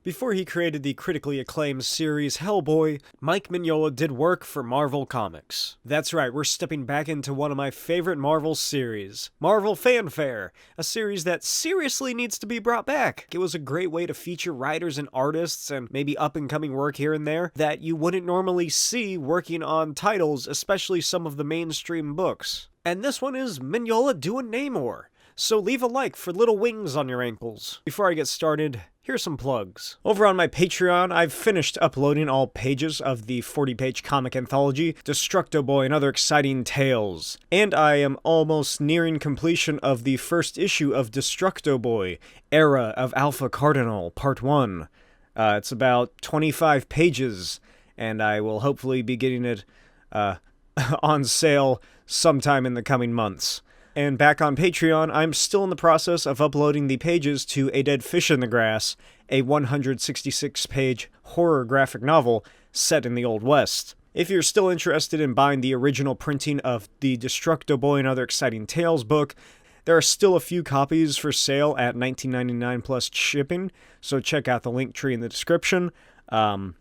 Before he created the critically acclaimed series Hellboy, Mike Mignola did work for Marvel Comics. That's right, we're stepping back into one of my favorite Marvel series, Marvel Fanfare, a series that seriously needs to be brought back. It was a great way to feature writers and artists and maybe up-and-coming work here and there that you wouldn't normally see working on titles, especially some of the mainstream books. And this one is Mignola doing Namor. So leave a like for little wings on your ankles. Before I get started, here's some plugs. Over on my Patreon, I've finished uploading all pages of the 40-page comic anthology, Destructo Boy and Other Exciting Tales. And I am almost nearing completion of the first issue of Destructo Boy, Era of Alpha Cardinal, Part 1. It's about 25 pages, and I will hopefully be getting it on sale sometime in the coming months. And back on Patreon, I'm still in the process of uploading the pages to A Dead Fish in the Grass, a 166-page horror graphic novel set in the Old West. If you're still interested in buying the original printing of the Destructo Boy and Other Exciting Tales book, there are still a few copies for sale at $19.99 plus shipping, so check out the link tree in the description. Not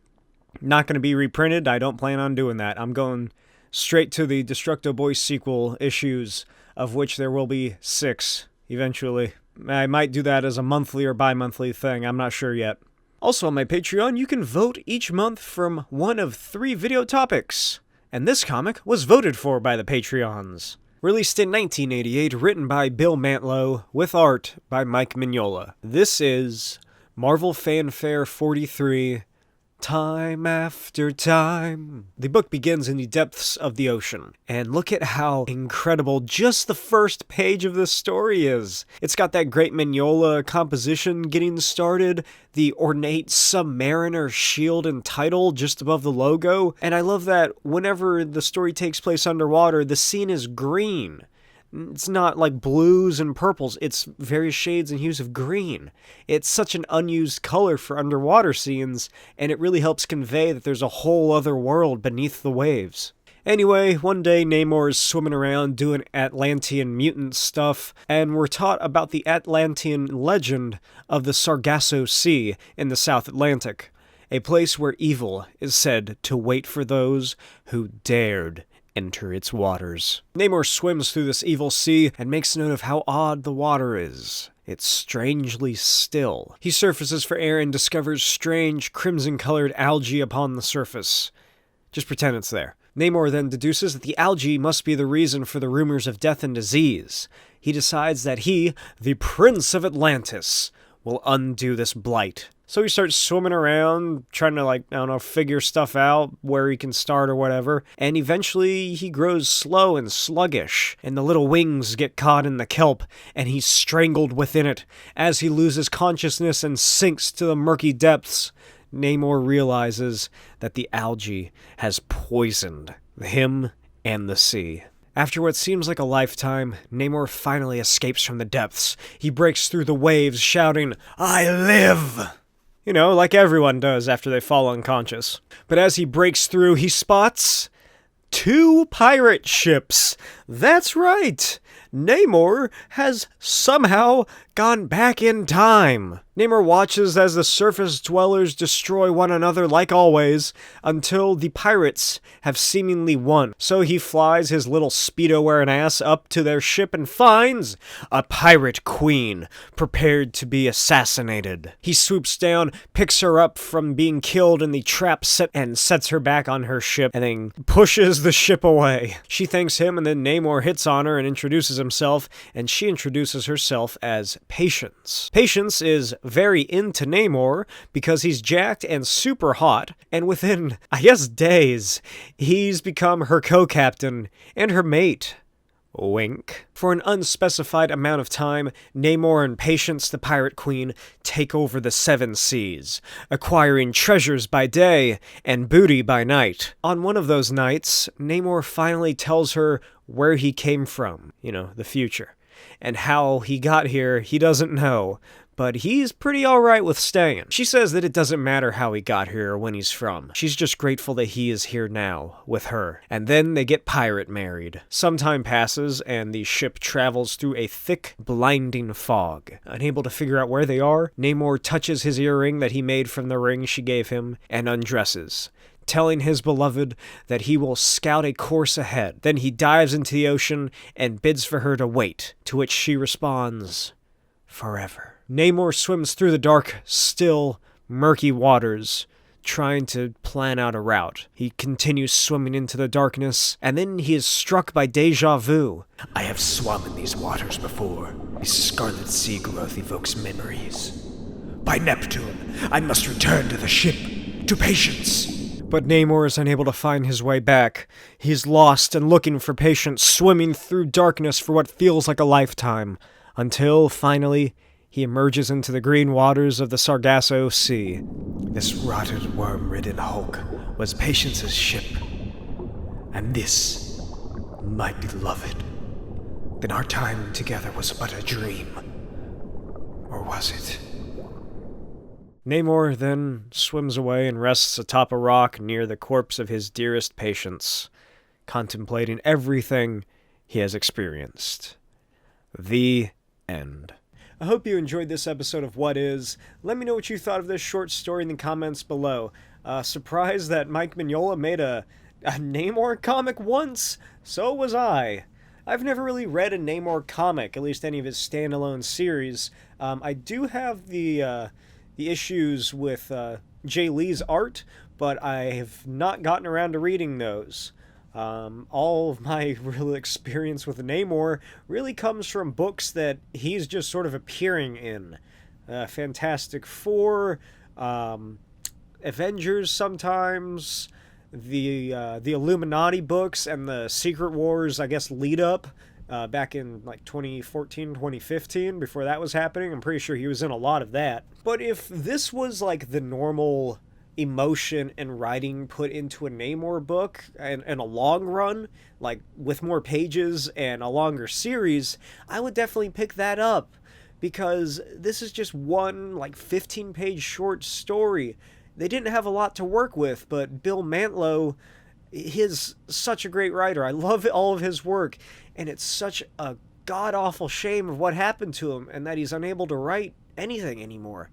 going to be reprinted, I don't plan on doing that. I'm going straight to the Destructo Boy sequel issues, of which there will be 6, eventually. I might do that as a monthly or bi-monthly thing, I'm not sure yet. Also on my Patreon, you can vote each month from one of 3 video topics. And this comic was voted for by the Patreons. Released in 1988, written by Bill Mantlo, with art by Mike Mignola. This is Marvel Fanfare 43, Time After Time. The book begins in the depths of the ocean, and look at how incredible just the first page of this story is. It's got that great Mignola composition getting started, the ornate Submariner shield and title just above the logo, and I love that whenever the story takes place underwater, the scene is green. It's not like blues and purples, it's various shades and hues of green. It's such an unused color for underwater scenes, and it really helps convey that there's a whole other world beneath the waves. Anyway, one day Namor is swimming around doing Atlantean mutant stuff, and we're taught about the Atlantean legend of the Sargasso Sea in the South Atlantic, a place where evil is said to wait for those who dared enter its waters. Namor swims through this evil sea and makes note of how odd the water is. It's strangely still. He surfaces for air and discovers strange crimson-colored algae upon the surface. Just pretend it's there. Namor then deduces that the algae must be the reason for the rumors of death and disease. He decides that he, the Prince of Atlantis, will undo this blight. So he starts swimming around, trying to, figure stuff out, where he can start or whatever, and eventually he grows slow and sluggish, and the little wings get caught in the kelp, and he's strangled within it. As he loses consciousness and sinks to the murky depths, Namor realizes that the algae has poisoned him and the sea. After what seems like a lifetime, Namor finally escapes from the depths. He breaks through the waves, shouting, "I live!" You know, like everyone does after they fall unconscious. But as he breaks through, he spots 2 pirate ships. That's right! Namor has somehow gone back in time. Namor watches as the surface dwellers destroy one another like always, until the pirates have seemingly won. So he flies his little Speedo-wearing ass up to their ship and finds a pirate queen prepared to be assassinated. He swoops down, picks her up from being killed in the trap set, and sets her back on her ship, and then pushes the ship away. She thanks him, and then Namor hits on her and introduces himself, and she introduces herself as Patience. Patience is very into Namor because he's jacked and super hot, and within, I guess, days, he's become her co-captain and her mate. Wink. For an unspecified amount of time, Namor and Patience, the Pirate Queen, take over the 7 seas, acquiring treasures by day and booty by night. On one of those nights, Namor finally tells her where he came from, the future. And how he got here, he doesn't know, but he's pretty alright with staying. She says that it doesn't matter how he got here or when he's from. She's just grateful that he is here now, with her. And then they get pirate married. Some time passes, and the ship travels through a thick, blinding fog. Unable to figure out where they are, Namor touches his earring that he made from the ring she gave him, and undresses, telling his beloved that he will scout a course ahead. Then he dives into the ocean and bids for her to wait, to which she responds, "Forever." Namor swims through the dark, still, murky waters, trying to plan out a route. He continues swimming into the darkness, and then he is struck by deja vu. I have swum in these waters before. The scarlet sea growth evokes memories. By Neptune, I must return to the ship, to Patience. But Namor is unable to find his way back. He's lost and looking for Patience, swimming through darkness for what feels like a lifetime, until, finally, he emerges into the green waters of the Sargasso Sea. This rotted, worm-ridden hulk was Patience's ship. And this, my beloved. Then our time together was but a dream. Or was it? Namor then swims away and rests atop a rock near the corpse of his dearest Patience, contemplating everything he has experienced. The end. I hope you enjoyed this episode of What Is. Let me know what you thought of this short story in the comments below. Surprised that Mike Mignola made a Namor comic once? So was I. I've never really read a Namor comic, at least any of his standalone series. I do have the issues with Jay Lee's art, but I have not gotten around to reading those. All of my real experience with Namor really comes from books that he's just sort of appearing in. Fantastic Four, Avengers sometimes, the Illuminati books, and the Secret Wars, I guess, lead up back in like 2014, 2015, before that was happening. I'm pretty sure he was in a lot of that. But if this was like the normal emotion and writing put into a Namor book and a long run, like with more pages and a longer series, I would definitely pick that up, because this is just one like 15-page short story. They didn't have a lot to work with, but Bill Mantlo, he's such a great writer. I love all of his work, and it's such a god-awful shame of what happened to him and that he's unable to write anything anymore.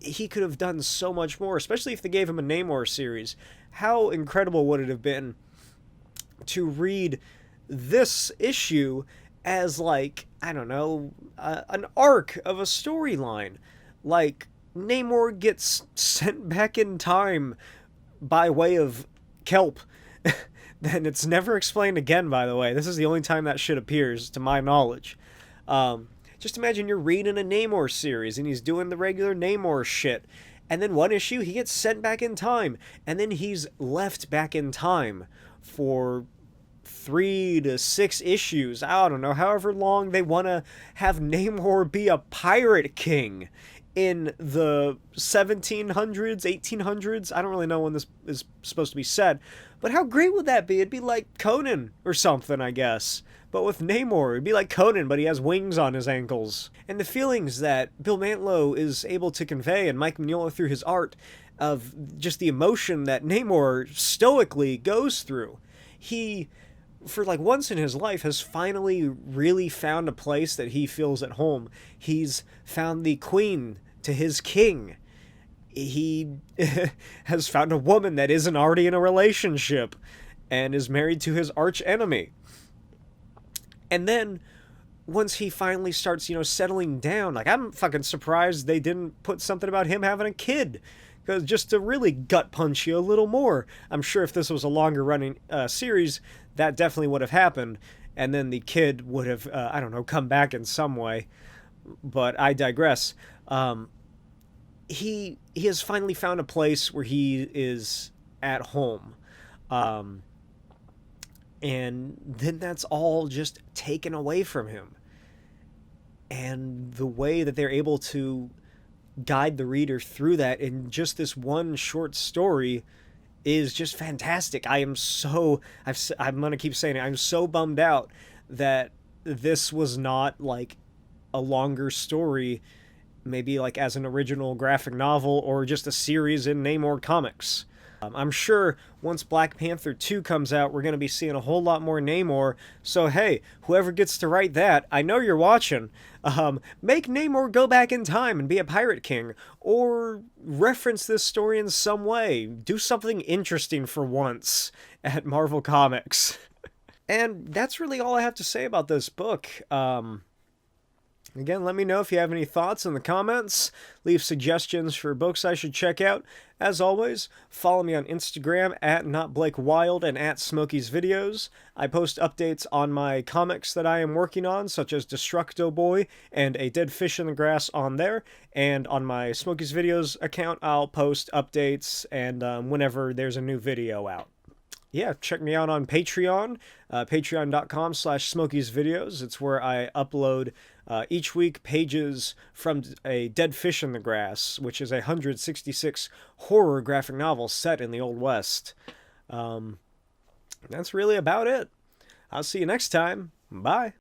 He could have done so much more, especially if they gave him a Namor series. How incredible would it have been to read this issue as, like, I don't know, an arc of a storyline? Like, Namor gets sent back in time by way of kelp. Then it's never explained again, by the way. This is the only time that shit appears, to my knowledge. Just imagine you're reading a Namor series, and he's doing the regular Namor shit, and then one issue, he gets sent back in time, and then he's left back in time for 3 to 6 issues. I don't know, however long they want to have Namor be a pirate king in the 1700s, 1800s. I don't really know when this is supposed to be said, but how great would that be? It'd be like Conan or something, I guess. But with Namor, it'd be like Conan, but he has wings on his ankles. And the feelings that Bill Mantlo is able to convey, and Mike Mignola through his art, of just the emotion that Namor stoically goes through. He, for like once in his life, has finally really found a place that he feels at home. He's found the queen to his king. He has found a woman that isn't already in a relationship and is married to his arch enemy. And then, once he finally starts, settling down, like, I'm fucking surprised they didn't put something about him having a kid. Because just to really gut punch you a little more. I'm sure if this was a longer running series, that definitely would have happened. And then the kid would have, I don't know, come back in some way. But I digress. He has finally found a place where he is at home. And then that's all just taken away from him. And the way that they're able to guide the reader through that in just this one short story is just fantastic. I'm going to keep saying it, I'm so bummed out that this was not like a longer story maybe like as an original graphic novel or just a series in Namor comics. I'm sure once Black Panther 2 comes out, we're going to be seeing a whole lot more Namor. So hey, whoever gets to write that, I know you're watching. Make Namor go back in time and be a pirate king, or reference this story in some way. Do something interesting for once at Marvel Comics. And that's really all I have to say about this book. Again, let me know if you have any thoughts in the comments. Leave suggestions for books I should check out. As always, follow me on Instagram at NotBlakeWild and at smokey'svideos. I post updates on my comics that I am working on, such as DESTRUCTO Boy and A Dead Fish in the Grass on there. And on my Smokey's Videos account, I'll post updates and whenever there's a new video out. Yeah, check me out on Patreon, patreon.com/smokey'svideos. It's where I upload each week pages from A Dead Fish in the Grass, which is a 166 horror graphic novel set in the Old West. That's really about it. I'll see you next time. Bye.